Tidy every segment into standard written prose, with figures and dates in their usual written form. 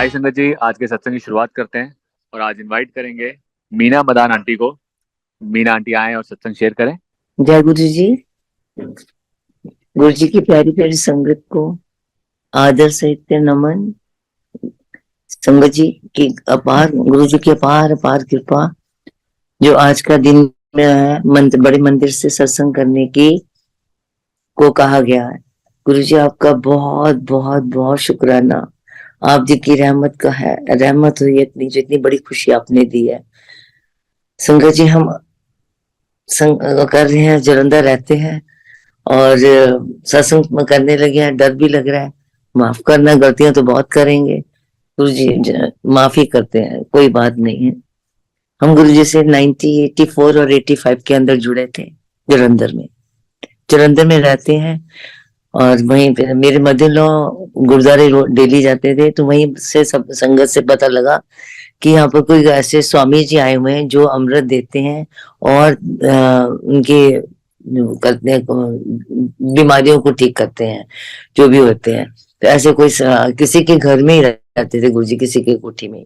आई संगत जी, आज के सत्संग की शुरुआत करते हैं और आज इनवाइट करेंगे मीना मदान आंटी को। मीना आंटी आए और सत्संग शेयर करें। जय गुरु जी। गुरु जी की प्यारी प्यारी संगत को आदर सहित नमन। संगत जी की अपार, गुरु जी की अपार अपार कृपा जो आज का दिन में है, मंदिर बड़े मंदिर से सत्संग करने की को कहा गया है। गुरु जी आपका बहुत बहुत बहुत शुक्राना। आप जी की रहमत का है, रहमत हुई इतनी जो इतनी बड़ी खुशी आपने दी है। संगत जी हम संग कर रहे हैं, जलंधर रहते हैं और सत्संग करने लगे हैं, डर भी लग रहा है। माफ करना, गलतियां तो बहुत करेंगे, गुरु जी माफी करते हैं, कोई बात नहीं है। हम गुरु जी से 1984 और 85 के अंदर जुड़े थे। जलंधर में जलंधर में रहते हैं और वहीं पे मेरे मदर इन लॉ गुरुद्वारे डेली जाते थे, तो वहीं से सब संगत से पता लगा कि यहाँ पर कोई ऐसे स्वामी जी आए हुए हैं जो अमृत देते हैं और उनके करते हैं, बीमारियों को ठीक करते हैं, जो भी होते हैं। तो ऐसे कोई किसी के घर में ही रहते थे गुरुजी, किसी के कोठी में।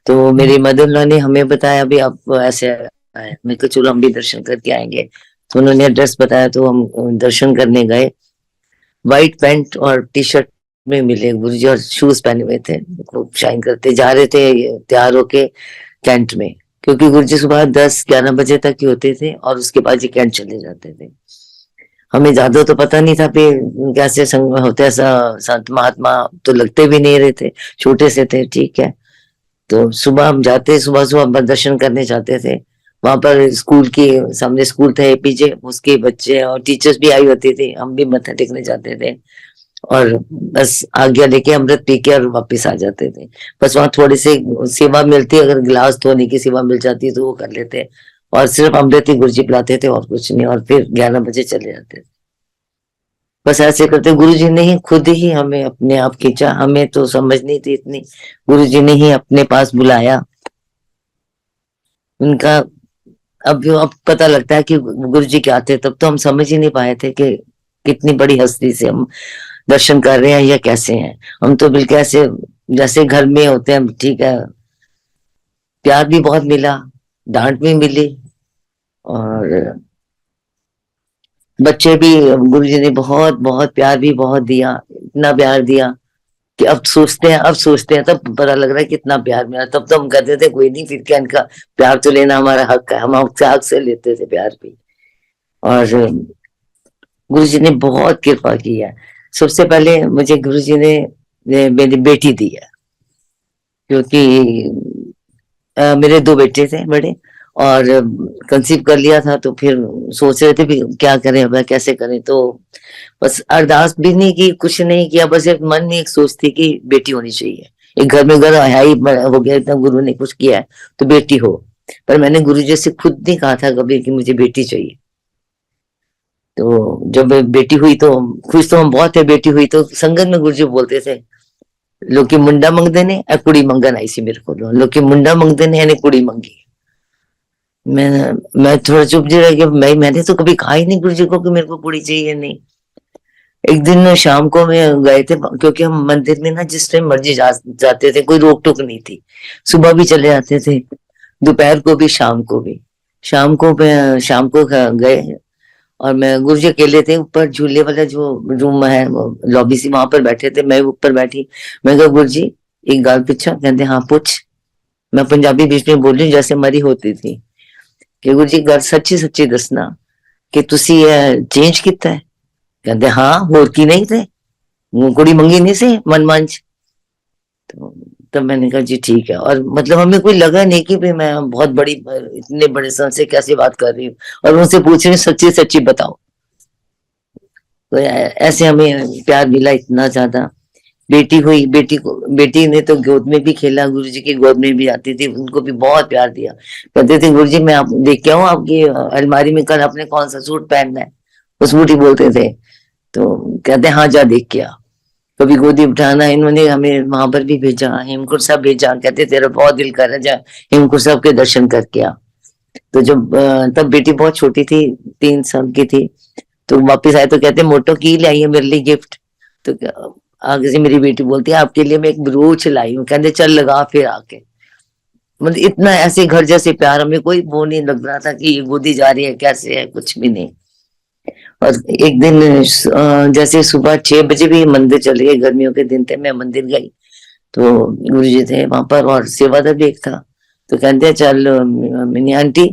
तो मेरे मदर इन लॉ ने हमें बताया भी आप ऐसे आए। मैं कहा चलो हम भी दर्शन करके आएंगे। तो उन्होंने एड्रेस बताया, तो हम दर्शन करने गए। व्हाइट पैंट और टी शर्ट में मिले गुरुजी और शूज पहने हुए थे, खूब शाइन करते जा रहे थे तैयार होके कैंट में, क्योंकि गुरुजी सुबह 10-11 बजे तक ही होते थे और उसके बाद ही कैंट चले जाते थे। हमें ज्यादा तो पता नहीं था भी कैसे संग होते, ऐसा संत महात्मा तो लगते भी नहीं रहे थे, छोटे से थे, ठीक है। तो सुबह हम जाते, सुबह सुबह दर्शन करने जाते थे। वहां पर स्कूल के सामने स्कूल था एपीजे, उसके बच्चे और टीचर्स भी आई होती थी, हम भी मत्था टेकने जाते थे और बस आज्ञा लेके अमृत पी के और वापिस आ जाते थे। बस वहां थोड़ी सी सेवा मिलती, अगर गिलास धोने की सेवा मिल जाती तो वो कर लेते, और सिर्फ अमृत ही गुरुजी पिलाते थे और कुछ नहीं, और फिर 11 बजे चले जाते थे। बस ऐसे करते गुरुजी ने ही खुद ही हमें अपने आप खींचा, हमें तो समझ नहीं थी इतनी। गुरुजी ने ही अपने पास बुलाया। उनका अब पता लगता है कि गुरुजी क्या थे, तब तो हम समझ ही नहीं पाए थे कि कितनी बड़ी हस्ती से हम दर्शन कर रहे हैं या कैसे हैं। हम तो बिल्कुल ऐसे जैसे घर में होते हैं, ठीक है। प्यार भी बहुत मिला, डांट भी मिली, और बच्चे भी गुरुजी ने बहुत बहुत प्यार भी बहुत दिया, इतना प्यार दिया कि अब सोचते हैं तब पता लग रहा है कितना प्यार मिला। तब तो हम कहते थे कोई नहीं, फिर क्या, इनका प्यार तो लेना हमारा हक है, हम आपसे हक से लेते थे प्यार भी। और गुरु जी ने बहुत कृपा की है। सबसे पहले मुझे गुरु जी ने मेरी बेटी दी है, क्योंकि मेरे दो बेटे थे बड़े, और कंसीव कर लिया था, तो फिर सोच रहे थे भी क्या करें, अब कैसे करें। तो बस अरदास भी नहीं की, कुछ नहीं किया, बस एक मन में एक सोच थी कि बेटी होनी चाहिए। एक घर में घर है ही हो गया, इतना गुरु ने कुछ किया है तो बेटी हो। पर मैंने गुरु जी से खुद नहीं कहा था कभी कि मुझे बेटी चाहिए। तो जब बेटी हुई तो खुश तो हम बहुत थे, बेटी हुई तो संगत में गुरु जी बोलते थे, लोग मुंडा मंगते ने कुड़ी मंगन आई सी मेरे को, लोग मुंडा मंगते ने यानी कुड़ी मंगी। मैं मैं थोड़ा चुप जी रह गया। मैंने तो कभी कहा ही नहीं गुरु जी को कि मेरे को कुड़ी चाहिए, नहीं। एक दिन शाम को मैं गए थे, क्योंकि हम मंदिर में ना जिस टाइम मर्जी जाते थे, कोई रोक टोक नहीं थी। सुबह भी चले जाते थे, दोपहर को भी, शाम को भी। शाम को गए, और मैं गुरु जी अकेले थे ऊपर, झूले वाला जो रूम है लॉबी सी, वहां पर बैठे थे, मैं ऊपर बैठी। मैं कहा गुरु जी एक गाल पूछा, कहते हाँ पूछ। मैं पंजाबी बीच में बोली जैसे मरी होती थी कि गुरु जी गल सच्ची सच्ची दसना कि तुसी चेंज किता है। कहते हाँ, होर की नहीं थे, वो कुड़ी मंगी नहीं से मन मन च। तो तब मैंने कहा जी ठीक है। और मतलब हमें कोई लगा नहीं कि भाई मैं बहुत बड़ी, इतने बड़े सन से कैसे बात कर रही हूँ, और उनसे पूछ रही हूँ सच्ची सच्ची बताओ। तो ऐसे हमें प्यार मिला इतना ज्यादा। बेटी हुई, बेटी ने तो गोद में भी खेला, गुरु जी की गोद में भी आती थी, उनको भी बहुत प्यार दिया। कहते थे गुरु जी मैं आप देख के आऊँ आपकी अलमारी में, कल आपने कौन सा सूट पहनना है, उस बूटी बोलते थे। तो कहते हाँ जा देख के आ। कभी गोदी उठाना, इन्होंने हमें वहां पर भी भेजा, हेमकुंड साहब भेजा, कहते तेरा बहुत दिल कर रहा, जा हेमकुंड साहब के दर्शन करके आ। तो जब तब बेटी बहुत छोटी थी, 3 साल की थी, तो वापिस आए तो कहते मोटो की ले आई है मेरे लिए गिफ्ट। तो आगे से मेरी बेटी बोलती है आपके लिए मैं एक ब्रोच लाई हूँ, कहते चल लगा फिर आके। मतलब इतना ऐसे घर जैसे प्यार, हमें कोई वो नहीं लग रहा था कि ये गोदी जा रही है कैसे है, कुछ भी नहीं। और एक दिन जैसे सुबह 6 बजे भी मंदिर चले गए, गर्मियों के दिन थे, मैं मंदिर गई तो गुरु जी थे वहां पर और सेवादार भी एक था। तो कहते हैं चल मिनी आंटी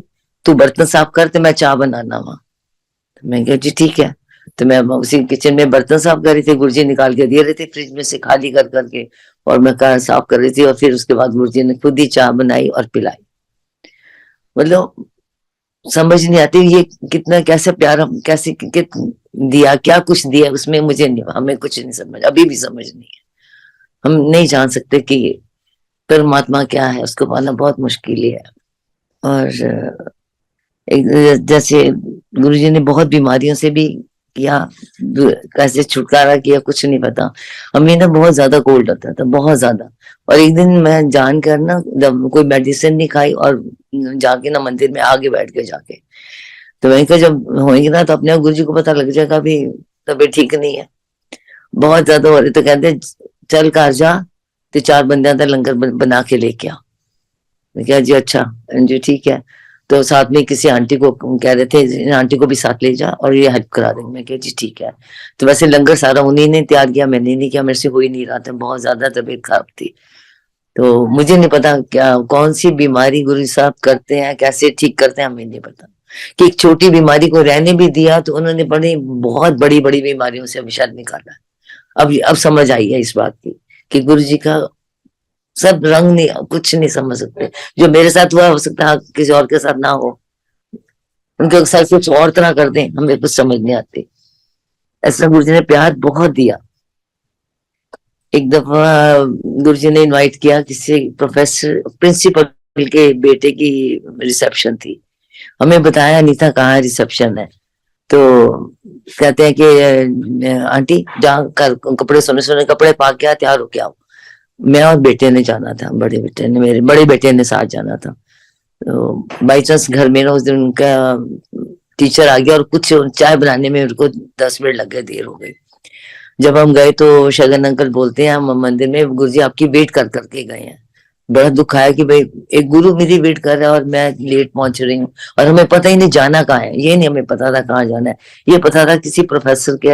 तू बर्तन साफ कर तो मैं चाय बनाना वहां। तो मैं कहा जी ठीक है। तो मैं उसी किचन में बर्तन साफ कर रही थी, गुरुजी निकाल के दे रहे थे फ्रिज में से खाली कर करके, और मैं कार साफ कर रही थी। और फिर उसके बाद गुरुजी ने खुद ही चाय बनाई और पिलाई। मतलब समझ नहीं आती ये कितना कैसे प्यार, हम कैसे दिया, क्या कुछ दिया उसमें, मुझे नहीं, हमें कुछ नहीं समझ, अभी भी समझ नहीं है। हम नहीं जान सकते कि परमात्मा क्या है, उसको पाना बहुत मुश्किल है। और एक जैसे गुरुजी ने बहुत बीमारियों से भी किया, कैसे छुटकारा किया कुछ नहीं पता। हमें ना बहुत ज्यादा कोल्ड होता था, बहुत ज्यादा। और एक दिन मैं जानकर ना जब कोई मेडिसिन नहीं खाई और जाके ना मंदिर में आगे बैठ के जाके, तो वहीं का जब होएगी ना तो अपने आप गुरु जी को पता लग जाएगा भी तबीयत ठीक नहीं है, बहुत ज्यादा हो रही। तो कहते चल कर जा तो 4 बंदे का लंगर बना के लेके आ। मैं क्या जी अच्छा जी ठीक है। तो साथ में किसी आंटी को कह रहे थे आंटी को भी साथ ले जा और ये हेल्प करा देंगे। मैं क्या जी ठीक है। तो वैसे लंगर सारा उन्हीं ने तैयार किया, मैंने नहीं किया, मेरे से हो ही नहीं रहा था, बहुत ज्यादा तबीयत खराब थी। तो मुझे नहीं पता क्या कौन सी बीमारी गुरु साहब करते हैं, कैसे ठीक करते हैं, हमें नहीं पता। कि एक छोटी बीमारी को रहने भी दिया तो उन्होंने बड़ी बहुत बड़ी बड़ी बीमारियों से अभिशाप निकाला। अब समझ आई है इस बात की कि गुरु जी का सब रंग नहीं, कुछ नहीं समझ सकते। जो मेरे साथ हुआ हो सकता है किसी और के साथ ना हो, उनके साथ कुछ और तरह कर दें, हमें कुछ समझ नहीं आती। ऐसा गुरु जी ने प्यार बहुत दिया। एक दफा गुरु जी ने इनवाइट किया किसी प्रोफेसर प्रिंसिपल के बेटे की रिसेप्शन थी। हमें बताया नहीं था कहाँ रिसेप्शन है। तो कहते हैं कि आंटी जहाँ कपड़े सोने सोने कपड़े पा के आ, तैयार हो के आओ। मैं और बेटे ने जाना था, बड़े बेटे ने, मेरे बड़े बेटे ने साथ जाना था। तो बाई चांस घर में ना उस दिन उनका टीचर आ गया और कुछ चाय बनाने में उनको 10 मिनट लग गए, देर हो गई। जब हम गए तो शगन अंकल बोलते हैं हम मंदिर में गुरुजी आपकी वेट कर करके गए हैं। बड़ा दुख आया कि भाई एक गुरु मेरी वेट कर रहा है और मैं लेट पहुंच रही हूँ, और हमें पता ही नहीं जाना कहाँ है, ये नहीं हमें पता था कहाँ जाना है। ये पता था किसी प्रोफेसर के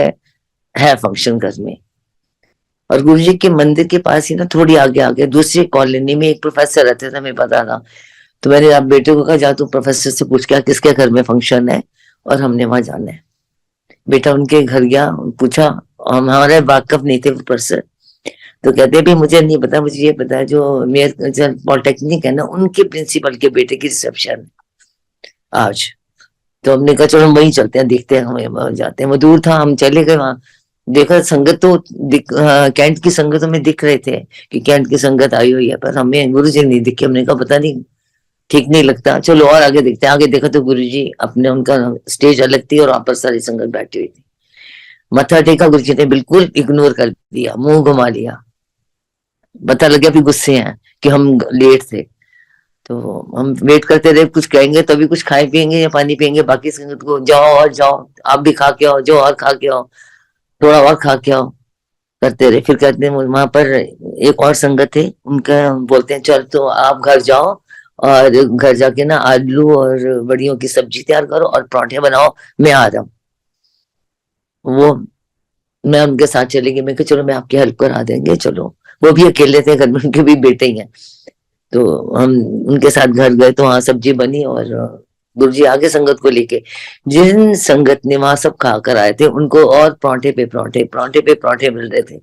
है फंक्शन घर में। और गुरु जी के मंदिर के पास ही ना थोड़ी आगे आगे दूसरी कॉलोनी में एक प्रोफेसर रहते थे, हमें पता था। तो मैंने आप बेटे को कहा जा तू प्रोफेसर से पूछ के किसके घर में फंक्शन है और हमने वहां जाना है। बेटा उनके घर गया, पूछा, हम हमारे वाकफ नहीं थे प्रोफेसर। तो कहते भी मुझे नहीं पता, मुझे ये पता है जो मेयर पॉलिटेक्निक है ना उनके प्रिंसिपल के बेटे की रिसेप्शन आज। तो हमने कहा चलो हम वहीं चलते हैं, देखते हैं, हमें जाते हैं। वो दूर था, हम चले गए वहां। देखा संगत तो कैंट की संगत हमें दिख रहे थे कि कैंट की संगत आई हुई है, पर हमें गुरु जी नहीं दिखे। हमने कहा पता नहीं ठीक नहीं लगता, चलो और आगे देखते हैं। आगे देखा तो गुरु जी अपने, उनका स्टेज अलग थी और वहां पर सारी संगत बैठी हुई थी। मत्था टेका, गुरु जी ने बिल्कुल इग्नोर कर दिया, मुंह घुमा लिया। पता लग गया भी गुस्से हैं कि हम लेट थे। तो हम वेट करते रहे, कुछ कहेंगे तभी कुछ खाए पियेंगे या पानी पियेंगे, बाकी संगत को जाओ और जाओ, आप भी खा के आओ, जो और खा के आओ, थोड़ा और खा के आओ, करते रहे। फिर कहते हैं वहां पर एक और संगत है उनका, बोलते हैं चल तो आप घर जाओ और घर जाके ना आलू और बड़ियों की सब्जी तैयार करो और पराठे बनाओ, मैं आ रहा हूँ। वो मैं उनके साथ चलेगी, मैं कहा चलो मैं आपकी हेल्प करा देंगे चलो। वो भी अकेले थे घर में, उनके भी बेटे ही हैं। तो हम उनके साथ घर गए तो वहां सब्जी बनी और गुरु जी आगे संगत को लेके, जिन संगत ने वहां सब खा कर आए थे उनको और पराठे पे पराठे, पराठे पे पराठे मिल रहे थे।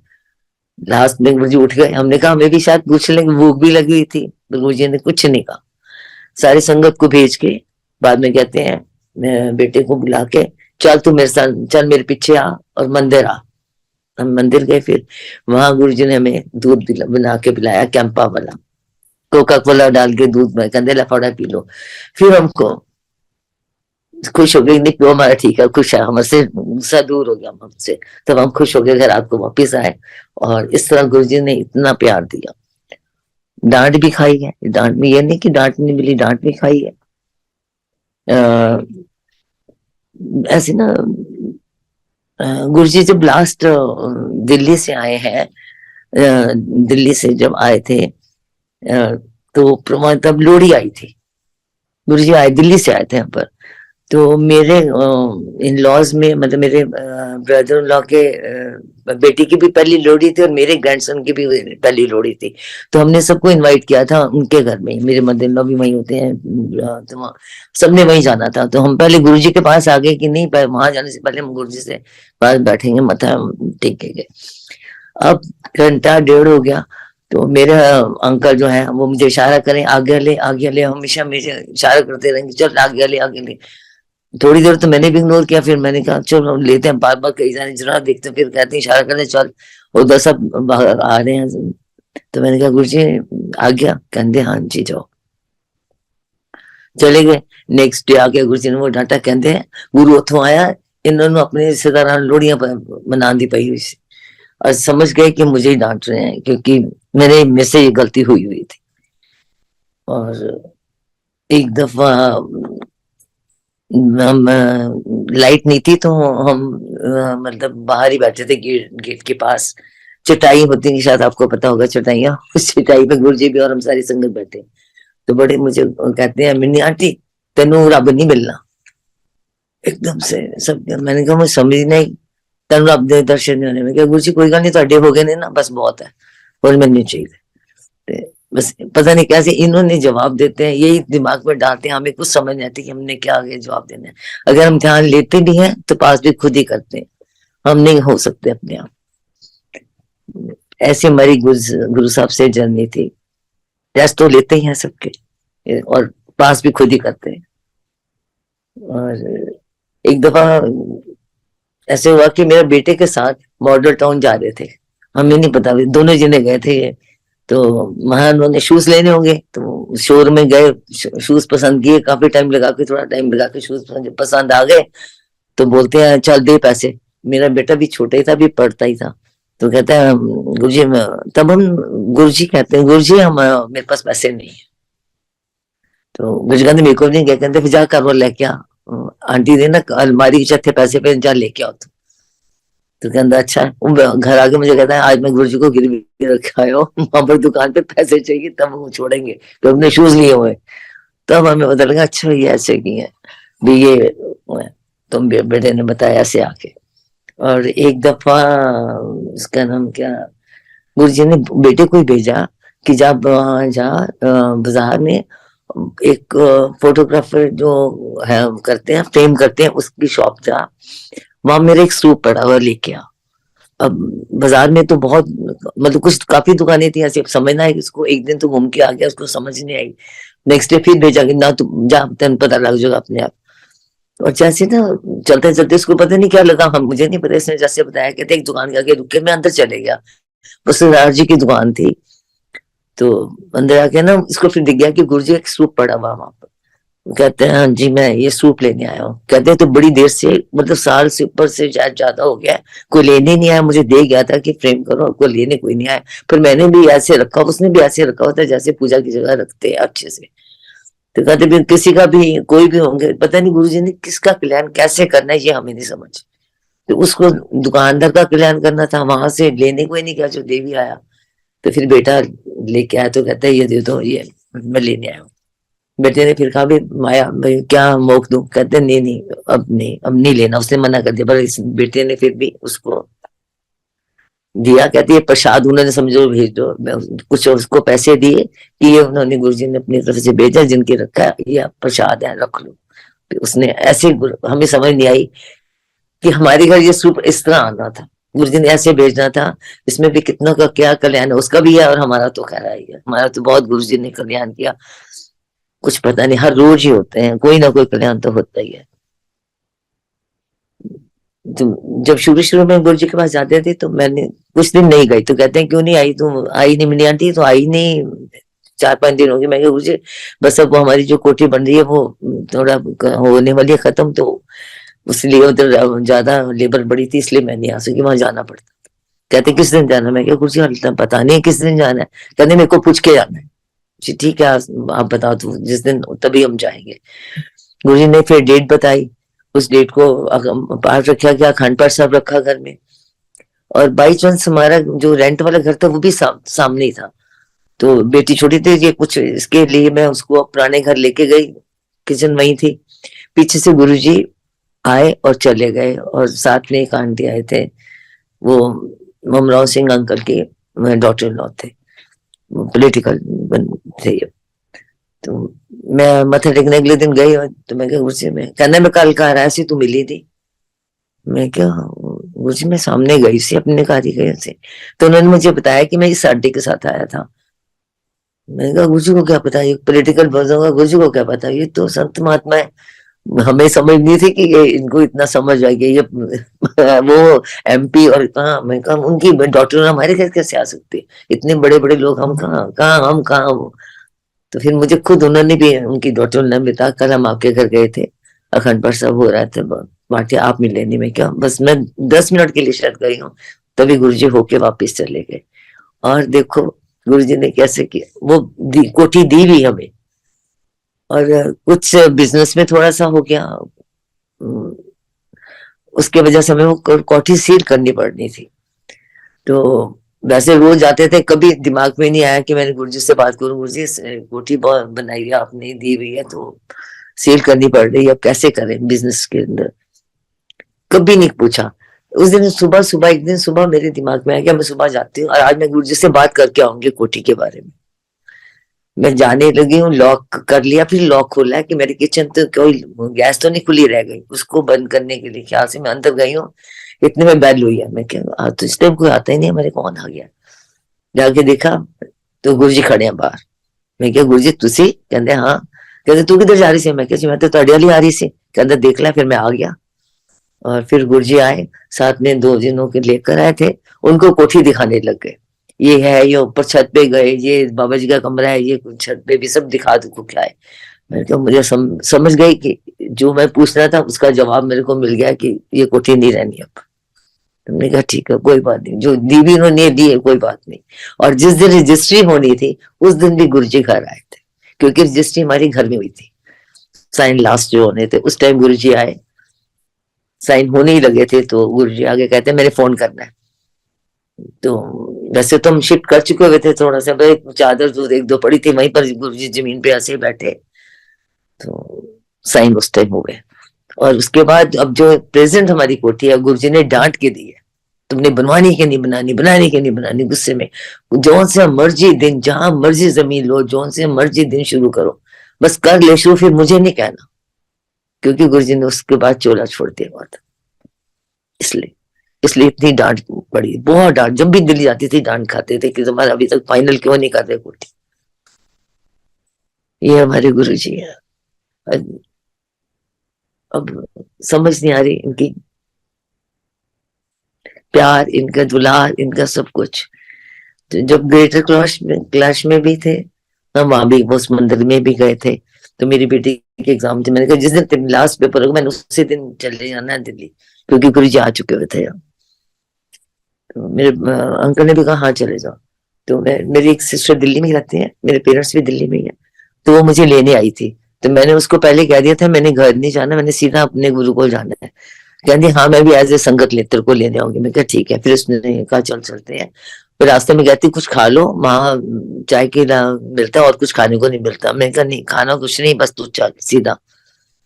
लास्ट में गुरु जी उठ गए, हमने कहा हमें भी शायद पूछ लेंगे, भूख भी लगी हुई थी। गुरु जी ने कुछ नहीं कहा, सारी संगत को भेज के बाद में कहते हैं बेटे को बुला के चल तू मेरे साथ चल, मेरे पीछे आ और मंदिर आ। हम मंदिर गए। फिर वहां गुरु जी ने हमें दूध बना के पिलाया, कैंपा वाला, कोका कोला डाल के दूध में, कहते लफाड़ा पी लो। फिर हमको खुश हो गए, नहीं पियो हमारा ठीक है, खुश है, हमसे गुस्सा दूर हो गया हमसे। तब हम खुश हो गए, घर आपको वापिस आए। और इस तरह गुरु जी ने इतना प्यार दिया। डांट भी खाई है, डांट में ये नहीं कि डांट नहीं मिली, डांट भी खाई है। ऐसे ना गुरु जी जब लास्ट दिल्ली से आए हैं, दिल्ली से जब आए थे, तो तब लोहड़ी आई थी। गुरु जी आए, दिल्ली से आए थे यहाँ पर। तो मेरे इन लॉज में, मतलब मेरे ब्रदर इन लॉ के बेटी की भी पहली लोहड़ी थी और मेरे ग्रैंडसन की भी पहली लोहड़ी थी। तो हमने सबको इनवाइट किया था उनके घर में, मेरे मदर इन लॉ भी वहीं होते हैं, तो सबने वहीं जाना था। तो हम पहले गुरु जी के पास आ गए कि नहीं, वहां जाने से पहले हम गुरु जी से पास बैठेंगे, मत्था टेकेंगे। अब घंटा डेढ़ हो गया, तो मेरे अंकल जो है वो मुझे इशारा करें, आगे ले आगे ले, हमेशा मुझे इशारा करते रहेंगे, चल आगे ले आगे ले। थोड़ी देर तो मैंने भी इग्नोर किया, फिर मैंने कहा चलो लेते हैं, बार बार कई जाने जरा देखते हैं, फिर कहते हैं इशारा करते चल, उधर सब बाहर आ रहे हैं। तो मैंने कहा गुरु जी आ गया? कहते हाँ जी जाओ। चले गए। नेक्स्ट डे आके गुरु जी ने वो डांटा, कहते हैं गुरु उथों आया, इन्होंने अपने रिश्तेदार लोहड़ियां मना दी पई हुई, और समझ गए कि मुझे ही डांट रहे हैं, क्योंकि मेरे में से ये गलती हुई हुई थी। और एक दफा हम लाइट नहीं थी, तो हम मतलब बाहर ही बैठे थे, गेट के पास चटाई होती है, शायद आपको पता होगा चटाइयाँ, उस चटाई पे गुरु जी भी और हम सारी संगत बैठे। तो बड़े मुझे कहते हैं, मिन्नी आंटी तेनू रब नहीं मिलना, एकदम से सब। मैंने कहा मुझे समझ नहीं, तेन रब दे दर्शन नहीं होने। मैं गुरु जी कोई गल नहीं, तुहाडे हो गए ने ना, बस बहुत है, और मैंने नहीं चाहिए। बस पता नहीं कैसे इन्होंने जवाब देते हैं, यही दिमाग में डालते हैं, हमें कुछ समझ नहीं आती कि हमने क्या आगे जवाब देना है। अगर हम ध्यान लेते भी हैं तो पास भी खुद ही करते हैं, हम नहीं हो सकते अपने आप। ऐसे हमारी गुरु साहब से जर्नी थी। टेस्ट तो लेते ही हैं सबके, और पास भी खुद ही करते हैं। और एक दफा ऐसे हुआ कि मेरे बेटे के साथ मॉडल टाउन जा रहे थे, हमें नहीं पता, दोनों जने गए थे। तो वहां उन्होंने शूज लेने होंगे, तो शोरूम में गए, शूज पसंद किए, काफी टाइम लगा के, थोड़ा टाइम लगा के शूज पसंद आ गए। तो बोलते हैं चल दे पैसे। मेरा बेटा भी छोटा ही था, भी पढ़ता ही था। तो कहता है गुरुजी, तब हम गुरुजी कहते हैं, गुरुजी हम मेरे पास पैसे नहीं है। तो गुरुजी कहते मेरे को नहीं क्या, कहते फिर जा कर वो लेके आ, आंटी ने ना अलमारी के चौथे पैसे पे जा लेके आओ। तो कहता अच्छा। घर आके मुझे कहता है आज मैं गुरुजी को गिरवी रखा आया हूँ, वहां पर दुकान पे पैसे चाहिए तब वो छोड़ेंगे, तो अपने शूज लिए हुए। तब हमें पता लगा अच्छा ये ऐसे की है भी, ये तुम बेटे ने बताया ऐसे आके। और एक दफा इसका नाम क्या, गुरुजी ने बेटे को ही भेजा कि जब जा बाजार में एक फोटोग्राफर जो है करते हैं, फ्रेम करते हैं, उसकी शॉप था, वहां मेरा एक सूप पड़ा हुआ, लेके आ। अब बाजार में तो बहुत, मतलब कुछ काफी दुकानें थी ऐसी, अब समझना है इसको। एक दिन तो घूम के आ गया, उसको समझ नहीं आई। नेक्स्ट डे फिर भेजा कि ना तुम जा, तेन पता लग जाएगा अपने आप। और जैसे ना चलते चलते उसको पता नहीं क्या लगा, हम मुझे नहीं पता, इसने जैसे बताया, कहते एक दुकान के आगे रुक के मैं अंदर चले गया, वो सरदार जी की दुकान थी। तो अंदर आके ना इसको फिर दिख गया कि गुरुजी एक सूप पड़ा हुआ वहां पर। कहते हैं हाँ जी मैं ये सूप लेने आया हूँ। कहते हैं तो बड़ी देर से, मतलब साल से ऊपर से शायद ज्यादा हो गया, कोई लेने नहीं आया। मुझे दे गया था कि फ्रेम करो, कोई लेने कोई नहीं आया। फिर मैंने भी ऐसे रखा, उसने भी ऐसे रखा होता जैसे पूजा की जगह रखते हैं अच्छे से। तो कहते भी किसी का भी कोई भी होंगे, पता नहीं गुरुजी ने किसका कल्याण कैसे करना है ये हमें नहीं समझ। तो उसको दुकानदार का कल्याण करना था, वहां से लेने कोई नहीं गया, जो देवी आया। तो फिर बेटा लेके आया, तो कहता है ये दे दो, ये मैं लेने आया हूँ। बेटे ने फिर कहा भी माया भाई क्या मोक दूं, कहते नहीं नहीं अब नहीं, अब नहीं लेना, उसने मना कर दिया। पर इस बेटे ने फिर भी उसको दिया। कहती है प्रसाद उन्होंने समझो भेज दो, कुछ उसको पैसे दिए कि ये उन्होंने गुरुजी ने अपनी तरफ से भेजा, जिनके रखा है ये प्रसाद है रख लो। फिर उसने ऐसे, हमें समझ नहीं आई कि हमारे घर ये सूप इस तरह आना था, गुरुजी ने ऐसे भेजना था। इसमें भी कितनों का क्या कल्याण है, उसका भी है और हमारा तो खैर ही है। हमारा तो बहुत गुरुजी ने कल्याण किया, कुछ पता नहीं, हर रोज ही होते हैं, कोई ना कोई कल्याण तो होता ही है। तो जब शुरू शुरू में गुरु जी के पास जाते थे तो मैंने कुछ दिन नहीं गई, तो कहते हैं क्यों नहीं आई, तुम आई नहीं मिनी आंटी, तो आई नहीं, 4-5 दिन हो गए। मैं गुरु जी बस अब वो हमारी जो कोठी बन रही है वो थोड़ा होने वाली है खत्म, तो इसलिए उधर ज्यादा लेबर बड़ी थी, इसलिए मैं नहीं आ सकी, वहां जाना पड़ता। कहते किस दिन जाना, मैं क्या गुरु जी हाल पता नहीं किस दिन जाना है। कहते मेरे को पूछ के जाना है। जी ठीक है आप बताओ, तो जिस दिन तभी हम जाएंगे। गुरु जी ने फिर डेट बताई, उस डेट को पाठ रखा गया, अखंड पाठ साहब रखा घर में। और बाई चांस हमारा जो रेंट वाला घर था वो भी सामने ही था। तो बेटी छोटी थी, ये कुछ इसके लिए मैं उसको पुराने घर लेके गई, किचन वही थी। पीछे से गुरुजी आए और चले गए, और साथ में एक आंटी आए थे, वो ममराव सिंह अंकल के डॉटर इन लॉ थे, पॉलिटिकल थे ये। तो मैं मत्था टेकने अगले दिन गई, और तो मैं क्या गुरुजी, में कहना मैं कल कहा रहा सी तू मिली थी। मैं क्या गुरुजी, मैं सामने गई सी अपने कारीगर से। तो उन्होंने मुझे बताया कि मैं इस आंटी के साथ आया था। मैंने कहा गुरुजी को क्या पता, ये पॉलिटिकल बस होगा, गुरुजी को क्या पता, ये तो संत महात्मा है। हमें समझ नहीं थी कि ये इनको इतना समझ आ गया, ये वो एमपी, और कहा, मैं कहा उनकी डॉक्टर हमारे घर कैसे आ सकते, इतने बड़े बड़े लोग, हम कहाँ कहाँ हम कहाँ वो। तो फिर मुझे खुद उन्होंने भी, उनकी डॉक्टर ने बताया, कल हम आपके घर गए थे, अखंड पाठ साहब हो रहा था, बाकी आप मिले नहीं। मैं क्या, बस मैं 10 मिनट के लिए शायद गई हूँ, तभी गुरुजी होके वापिस चले गए। और देखो गुरुजी ने कैसे किया, वो कोठी दी भी हमें। और कुछ बिजनेस में थोड़ा सा हो गया, उसके वजह से हमें वो कोठी सील करनी पड़नी थी। तो वैसे रोज जाते थे, कभी दिमाग में नहीं आया कि मैंने गुरुजी से बात करूं, गुरुजी कोठी बहुत बनाई है आपने, दी हुई है, तो सेल करनी पड़ रही है, अब कैसे करें बिजनेस के अंदर। कभी नहीं पूछा। उस दिन सुबह सुबह, एक दिन सुबह मेरे दिमाग में आया कि मैं सुबह जाती हूँ और आज मैं गुरुजी से बात करके आऊंगी कोठी के बारे में। मैं जाने लगी हूँ, लॉक कर लिया, फिर लॉक खोला कि मेरी किचन तो कोई गैस तो नहीं खुली रह गई, उसको बंद करने के लिए ख्याल से मैं अंदर गई हूँ। इतने में बेल हुई है। मैं क्या, तो इस टाइम कोई आता ही नहीं, मेरे कौन आ गया। जाके देखा तो गुरुजी खड़े हैं बाहर। मैं क्या गुरुजी तुसी, कहते हाँ। कहते तू किधर जा रही सी, मैं क्या मैं तो ਤੁਹਾਡੇ वाली आ रही सी। कहते देख ला, फिर मैं आ गया। और फिर गुरुजी आए, साथ में 2 जनों के लेकर आए थे, उनको कोठी दिखाने लग गए। ये है, ये ऊपर छत पे गए, ये बाबा जी का कमरा है, ये छत पे भी सब दिखा दो क्या है। मैंने कहा मुझे समझ गई कि जो मैं पूछ रहा था उसका जवाब मेरे को मिल गया कि ये कोठी नहीं रहनी अब। तुमने कहा ठीक है, कोई बात नहीं, जो दी भी उन्होंने दी है, कोई बात नहीं। और जिस दिन रजिस्ट्री होनी थी उस दिन भी गुरुजी घर आए थे, क्योंकि रजिस्ट्री हमारी घर में हुई थी। साइन लास्ट जो होने थे उस टाइम गुरुजी आए, साइन होने ही लगे थे, तो गुरुजी आगे कहते मेरे फोन करना है। तो वैसे तो हम शिफ्ट कर चुके हुए थे, थोड़ा सा भाई चादर जो 1-2 पड़ी थी वहीं पर, गुरुजी जमीन पे ऐसे बैठे। तो साइन उस टाइम हो गए। और उसके बाद अब जो प्रेजेंट हमारी कोठी है, गुरुजी ने डांट के दी है, तुमने बनवानी के नहीं बनानी, बनाने के नहीं बनानी, गुस्से में। जौन से मर्जी दिन, जहां मर्जी जमीन लो, जौन से मर्जी दिन शुरू करो, बस कर ले शुरू, फिर मुझे नहीं कहना। क्योंकि गुरुजी ने उसके बाद चोला छोड़ दिया हुआ था, इसलिए इसलिए इतनी डांट पड़ी, बहुत डांट। जब भी दिल्ली जाती थी डांट खाते थे कि तुम्हारा अभी तक फाइनल क्यों नहीं कर रहे कोठी। ये हमारे गुरुजी है। अब समझ नहीं आ रही इनकी प्यार, इनका दुलार, इनका सब कुछ। तो जब ग्रेटर क्लास में भी थे, हम वहां भी उस मंदिर में भी गए थे। तो मेरी बेटी के एग्जाम थे, मैंने कहा जिस दिन लास्ट पेपर होगा मैंने उसी दिन चले जाना है दिल्ली, क्योंकि गुरु जी आ चुके हुए थे। तो मेरे अंकल ने भी कहा हाँ चले जाओ। तो मेरी एक सिस्टर दिल्ली में ही रहती है, मेरे पेरेंट्स भी दिल्ली में ही है, तो वो मुझे लेने आई थी। तो मैंने उसको पहले कह दिया था मैंने घर नहीं जाना, मैंने सीधा अपने गुरु को जाना है। कहती हाँ मैं भी एज ए संगत लेतर को लेने आऊंगी। मैं कहा ठीक है। फिर उसने कहा चल चलते हैं। फिर रास्ते में कहती कुछ खा लो, वहां चाय के मिलता है और कुछ खाने को नहीं मिलता। मैंने कहा नहीं खाना कुछ नहीं, बस तू चल सीधा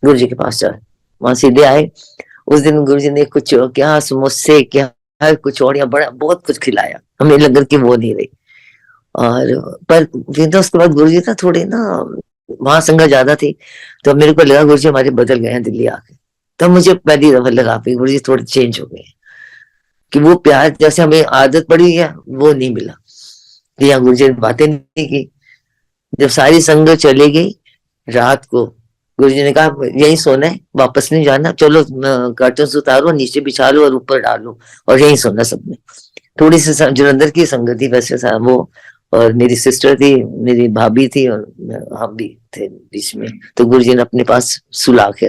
गुरु जी के पास चल। वहां सीधे आए। उस दिन गुरु जी ने कुछ क्या समोसे क्या कुछ और या बड़ा बहुत कुछ खिलाया, हमें लगा कि वो नहीं रही। और पर फिर तो उसके बाद गुरु जी था थोड़े ना, वहां संगत ज्यादा थी, तो मेरे को लगा गुरु जी हमारे बदल गए हैं दिल्ली आके। तब मुझे पहली दफा लगा कि गुरु जी थोड़े चेंज हो गए, कि वो प्यार जैसे हमें आदत पड़ी है वो नहीं मिला, कि यहाँ गुरु जी ने बातें नहीं की। जब सारी संगत चली गई रात को, गुरु जी ने कहा यही सोना है, वापस नहीं जाना, चलो कर्टन उतारो, नीचे बिछा लो और ऊपर डालो और यही सोना सबने। थोड़ी सी जलंधर की संगत थी वैसे वो, और मेरी सिस्टर थी, मेरी भाभी थी, और हम भी थे बीच में। तो गुरु जी ने अपने पास सुला के,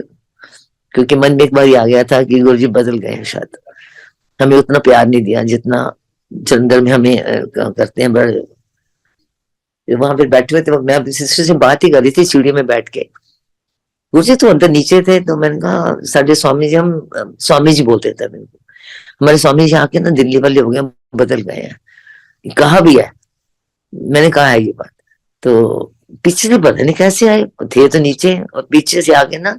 क्योंकि मन में एक बार आ गया था कि गुरु जी बदल गए हैं, शायद हमें उतना प्यार नहीं दिया जितना जलंधर में हमें करते हैं। वहां पे बैठे हुए थे, मैं अपनी सिस्टर से बात ही कर रही थी सीढ़ी में बैठ के। गुरु जी तो अंदर नीचे थे, तो मैंने कहा साढ़े स्वामी जी, हम स्वामी जी बोलते थे मेरे को, हमारे स्वामी जी आके ना दिल्ली वाले हो गए, बदल गए हैं। कहा भी है, मैंने कहा है ये बात। तो पीछे से पता नहीं कैसे आए, थे तो नीचे, और पीछे से आके ना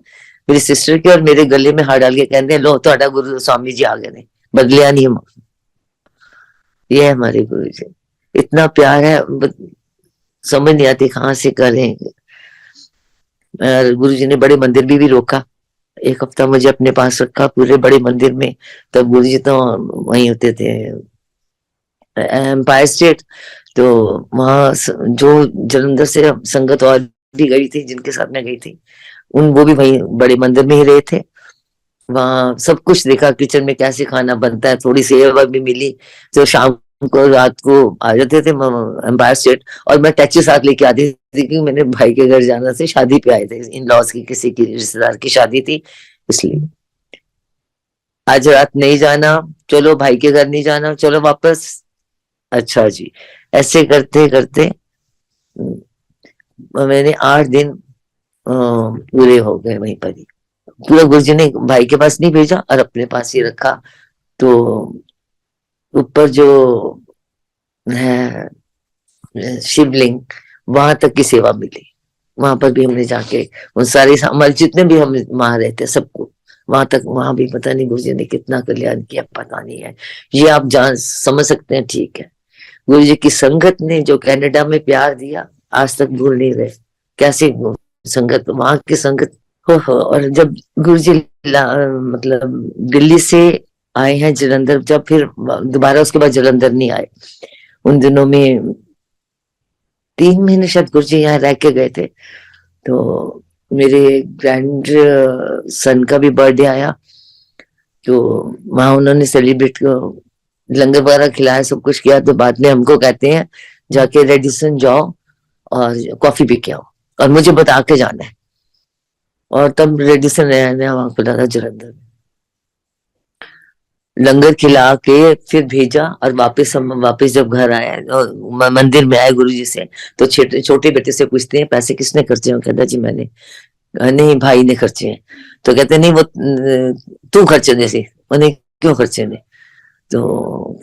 मेरी सिस्टर के और मेरे गले में हाथ डाल के कहते हैं, लो ਤੁਹਾਡਾ गुरु स्वामी जी आ गए ने, बदलिया नहीं हम। ये है हमारे गुरु जी, इतना प्यार है, समझ नहीं आती कहाँ से करें। गुरु जी ने बड़े मंदिर भी रोका, एक हफ्ता मुझे अपने पास रखा पूरे बड़े मंदिर में। तब गुरु जी तो वहीं होते थे, एम्पायर स्टेट। तो वहाँ जो जलंधर से संगत और भी गई थी, जिनके साथ मैं गई थी, वो भी वहीं बड़े मंदिर में ही रहे थे। वहाँ सब कुछ देखा, किचन में कैसे खाना बनता है, थोड़ी सेवा भी मिली। तो शाम को रात को आ जाते थे एम्पायर स्टेट, और मैं टैक्सी साथ लेके आती थी, क्योंकि मैंने भाई के घर जाना से, शादी पे आए थे, इन लॉज की किसी की रिश्तेदार की शादी थी, इसलिए। आज रात नहीं जाना, चलो भाई के घर नहीं जाना, चलो वापस, अच्छा जी। ऐसे करते करते मैंने 8 दिन पूरे हो गए वहीं पर ही। पूरा गुरु जी ने भाई के पास नहीं भेजा और अपने पास ही रखा। तो ऊपर जो है शिवलिंग, वहां तक की सेवा मिली। वहां पर भी हमने जाके उन सारे हमारे जितने भी हम वहां रहते सबको, वहां तक, वहां भी पता नहीं गुरु जी ने कितना कल्याण किया, पता नहीं है। ये आप जान समझ सकते हैं, ठीक है। गुरु जी की संगत ने जो कनाडा में प्यार दिया, आज तक भूल नहीं रहे। कैसी संगत, वहां की संगत हो। और जब गुरु जी मतलब दिल्ली से आए हैं जलंधर, जब फिर दोबारा उसके बाद जलंधर नहीं आए, उन दिनों में 3 महीने शायद गुरु जी यहाँ रह के गए थे। तो मेरे ग्रैंड सन का भी बर्थडे आया, तो वहां उन्होंने सेलिब्रेट, लंगर वगैरह खिलाया, सब कुछ किया। तो बाद में हमको कहते हैं जाके रेडिसन जाओ और कॉफी पी के आओ, और मुझे बता के जाना है। और तब रेडिसन नया नया वहां खुला था जलंधर में, लंगर खिला के फिर भेजा। और वापस हम वापस जब घर आए, मंदिर में आए गुरु जी से, तो छोटे बेटे से पूछते हैं पैसे किसने खर्चे हैं, कहता जी मैंने। नहीं भाई ने खर्चे हैं। तो कहते नहीं, वो तू खर्चे दे सी। उन्हें क्यों खर्चे ने? तो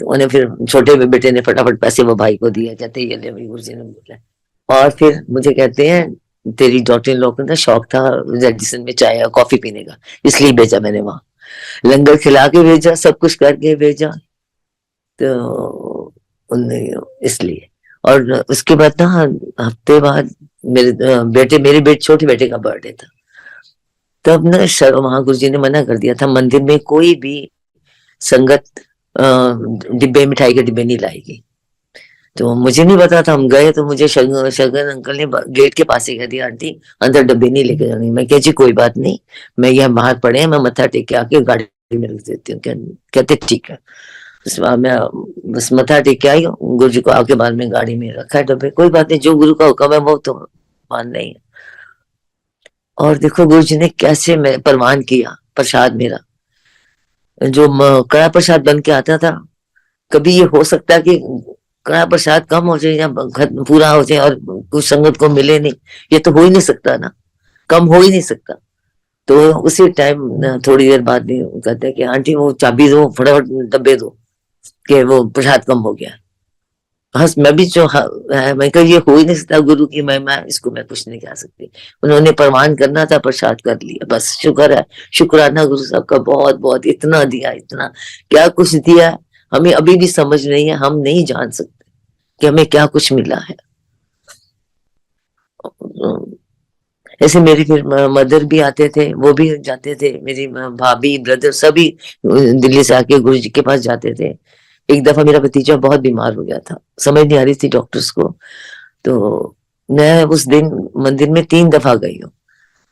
उन्हें फिर छोटे बेटे ने फटाफट पैसे वो भाई को दिए, कहते ये ले भाई, गुरु जी ने बोला। और फिर मुझे कहते हैं तेरी डॉटर इन लोग का शौक था रेडिसन में चाय और कॉफी पीने का, इसलिए भेजा मैंने वहां, लंगर खिला के भेजा, सब कुछ करके भेजा। तो उनने इसलिए। और उसके बाद ना हफ्ते बाद मेरे बेटे छोटे बेटे का बर्थडे था। तब ना वहां गुरु जी ने मना कर दिया था, मंदिर में कोई भी संगत डिब्बे, मिठाई के डिब्बे नहीं लाएगी। तो मुझे नहीं पता था, हम गए तो मुझे शगन अंकल ने गेट के पास ही कह दिया, आंटी अंदर डब्बे नहीं लेके जाने। मैं कह जी कोई बात नहीं, मैं यहाँ बाहर पड़े हैं, मैं मत्था टेक के आके गाड़ी में रख देती हूँ। कहते ठीक है। मैं बस मत्था टेक के आई, गुरु जी को आके बाद में गाड़ी में रखा है डब्बे, कोई बात नहीं, जो गुरु का हुक्म है वो तो मान नहीं है। और देखो गुरु जी ने कैसे मैं परवान किया प्रसाद मेरा, जो कड़ा प्रसाद बन के आता था। कभी ये हो सकता है कि कड़ा प्रसाद कम हो जाए या पूरा हो जाए और कुछ संगत को मिले नहीं? ये तो हो ही नहीं सकता ना, कम हो ही नहीं सकता। तो उसी टाइम थोड़ी देर बाद भी कहते हैं कि आंटी वो चाबी दो, फटाफट डब्बे दो, कि वो प्रसाद कम हो गया। हंस मैं भी जो मैं कहा ये हो ही नहीं सकता, गुरु की महिमा है, इसको मैं कुछ नहीं कह सकती। उन्होंने प्रमाण करना था, प्रसाद कर लिया, बस शुक्र है, शुक्राना गुरु साहब का बहुत बहुत। इतना दिया, इतना क्या कुछ दिया, हमें अभी भी समझ नहीं है, हम नहीं जान सकते कि हमें क्या कुछ मिला है। ऐसे मेरी फिर मदर भी आते थे, वो भी जाते थे, मेरी भाभी ब्रदर सभी दिल्ली से आके गुरु जी के पास जाते थे। एक दफा मेरा भतीजा बहुत बीमार हो गया था, समझ नहीं आ रही थी डॉक्टर्स को। तो मैं उस दिन मंदिर में 3 दफा गई हूँ,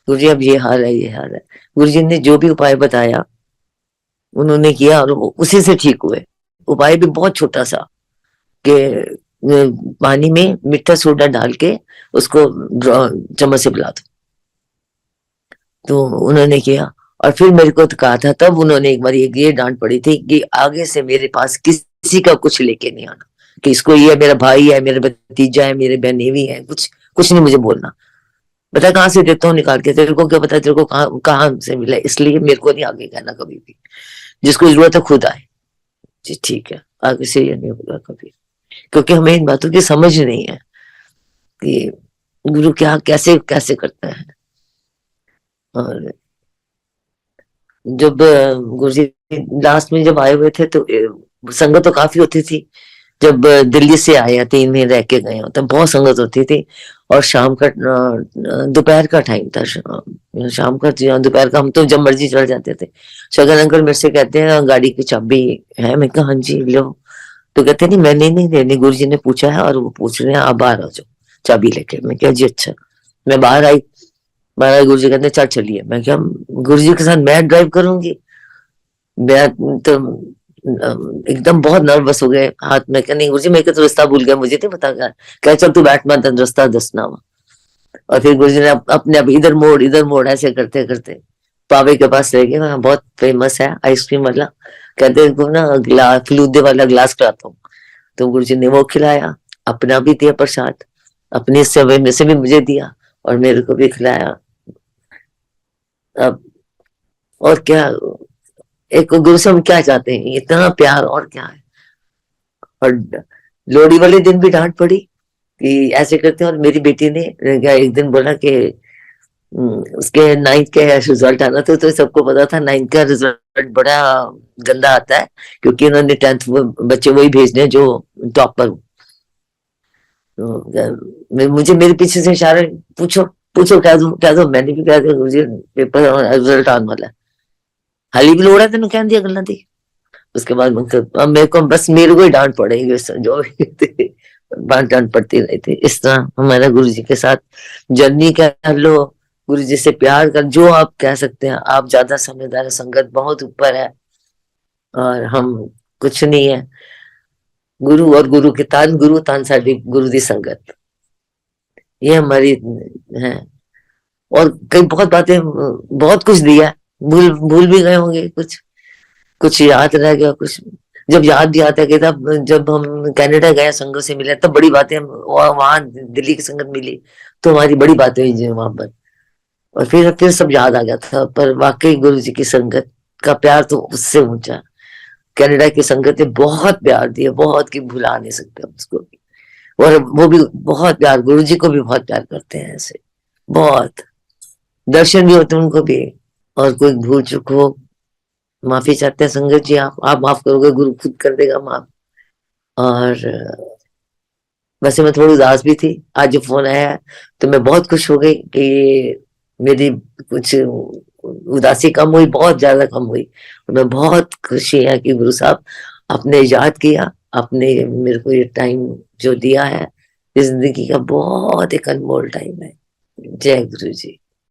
गुरु जी अब ये हाल है, ये हाल है। गुरु जी ने जो भी उपाय बताया उन्होंने किया, और उसी से ठीक हुए। उपाय भी बहुत छोटा सा, कि पानी में मीठा सोडा डाल के उसको चम्मच से पिला दो। तो उन्होंने किया, और फिर मेरे को तो कहा था, तब उन्होंने एक बार ये डांट पड़ी थी कि आगे से मेरे पास किसी का कुछ लेके नहीं आना, कि इसको ये मेरा भाई है, मेरा भतीजा है, मेरे बहनेवी है, कुछ कुछ नहीं मुझे बोलना। बता कहाँ से देता हूँ निकाल के, तेरे को क्या पता तेरे को कहाँ कहाँ से मिला, इसलिए मेरे को नहीं आगे कहना कभी भी, जिसको जरूरत है खुद आए। जी ठीक है, आगे से ये नहीं होगा कभी, क्योंकि हमें इन बातों की समझ नहीं है कि गुरु क्या कैसे कैसे करता है। और जब गुरु जी लास्ट में जब आए हुए थे तो संगत तो काफी होती थी। जब दिल्ली से आए या 3 महीने रह के गए हो तब बहुत संगत होती थी। और शाम का दोपहर का टाइम था, शाम का दोपहर का, हम तो जब मर्जी चल जाते थे। शगन अंकल मेरे से कहते हैं गाड़ी की चाबी है, मैं कहा हाँ जी लो। तो कहते नहीं मैंने नहीं देनी, गुरु जी ने पूछा है और वो पूछ रहे हैं, आप बाहर आ जाओ चाबी लेके। मैं क्या जी अच्छा। मैं बाहर आई, बाहर गुरु जी कहते चल चलिए। मैं क्या गुरु जी के साथ मैं ड्राइव करूंगी? मैं तो एकदम बहुत नर्वस हो गए हाथ में, क्या नहीं गुरु जी मैं तो रास्ता भूल गया, मुझे नहीं पता क्या चल तू बैठ मत रास्ता दसना हुआ। और फिर गुरु जी ने अपने आप इधर मोड़ ऐसे करते करते पावे के पास रह गए, वहाँ बहुत फेमस है आइसक्रीम वाला। कहते हैं ना ग्लास फलूदे वाला ग्लास खिलाता हूँ। तो गुरु जी ने वो खिलाया, अपना भी दिया प्रसाद, अपने सेवे में से भी मुझे दिया और मेरे को भी खिलाया। अब और क्या, एक गुरु से हम क्या चाहते हैं, इतना प्यार और क्या है। और लोहड़ी वाले दिन भी डांट पड़ी कि ऐसे करते हैं। और मेरी बेटी ने क्या एक दिन बोला कि उसके 9th के रिजल्ट आना था, तो सबको पता था 9th का रिजल्ट बड़ा गंदा आता है, क्योंकि उन्होंने 10th बच्चे वही भेजने जो टॉपर। तो मुझे मेरे पीछे से इशारा, पूछो पूछो क्या दो, मैंने भी कह दिया मुझे पेपर रिजल्ट आने वाला है। हाली भी लोड़ा तेन कह दिया गल्ला थी। उसके बाद अब मेरे को बस मेरे को ही डांट पड़ेगी, जो भी थे डांट पड़ती रही थी। इस तरह हमारा गुरु जी के साथ जर्नी कर लो, गुरु जी से प्यार कर, जो आप कह सकते हैं। आप ज्यादा समझदार है, संगत बहुत ऊपर है और हम कुछ नहीं है। गुरु और गुरु के तान, गुरु तान साडी गुरु दी संगत, ये हमारी है। और कई बहुत बातें, बहुत कुछ दिया, भूल भूल भी गए होंगे कुछ, कुछ याद रह गया कुछ। जब याद भी आता है कि तब जब हम कनाडा गए संगत से मिले तब बड़ी बातें, वहां दिल्ली की संगत मिली तो हमारी बड़ी बातें हुई जी वहां पर। और फिर सब याद आ गया था। पर वाकई गुरु जी की संगत का प्यार तो उससे ऊंचा। कनाडा की संगत ने बहुत प्यार दिया, बहुत की भुला नहीं सकते हम उसको भी। और वो भी बहुत प्यार, गुरु जी को भी बहुत प्यार करते हैं ऐसे, बहुत दर्शन भी होते हैं उनको भी। और कोई भूल चूक हो माफी चाहते हैं संगत जी, आप माफ करोगे, गुरु खुद कर देगा माफ। और वैसे मैं थोड़ी उदास भी थी, आज जो फोन आया तो मैं बहुत खुश हो गई कि मेरी कुछ उदासी कम हुई, बहुत ज्यादा कम हुई। और मैं बहुत खुशी है कि गुरु साहब आपने याद किया, आपने मेरे को ये टाइम जो दिया है, इस जिंदगी का बहुत एक अनमोल टाइम है। जय गुरु जी।